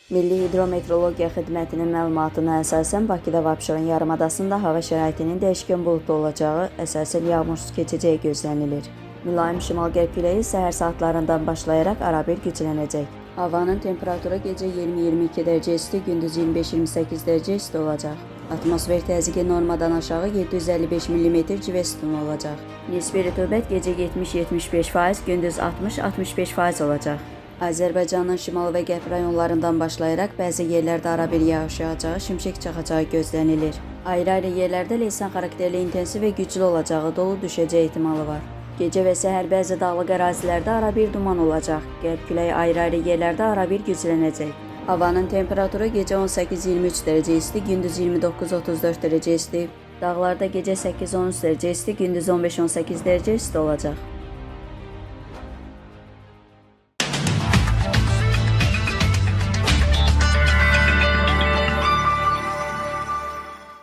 Milli Hidrometeorologiya Xidmətinin məlumatına əsasən Bakıda və Abşeron yarımadasında hava şəraitinin dəyişkən buludlu olacağı, əsasən yağmursuz keçəcəyi gözlənilir. Mülayim şimal-qərb küləyi səhər saatlarından başlayaraq arabir güclənəcək. Havanın temperaturu gecə 20-22 dərəcə isti, gündüz 25-28 dərəcə isti olacaq. Atmosfer təzyiqi normadan aşağı 755 mm civə sütunu olacaq. Nisbi rütubət gecə 70-75%, gündüz 60-65% olacaq. Azərbaycanın şimal və qərb rayonlarından başlayaraq bəzi yerlərdə arabir yağış yağacağı, şimşək çaxacağı gözlənilir. Ayrı-ayrı yerlərdə leysan xarakterli intensiv və güclü olacağı, dolu düşəcəyi ehtimalı var. Gecə və səhər bəzi dağlıq ərazilərdə arabir duman olacaq. Qərb küləyi ayrı-ayrı yerlərdə arabir güclənəcək. Havanın temperaturu gecə 18-23 dərəcə isti, gündüz 29-34 dərəcə isti. Dağlarda gecə 8-13 dərəcə isti, gündüz 15-18 dərəcə isti olacaq.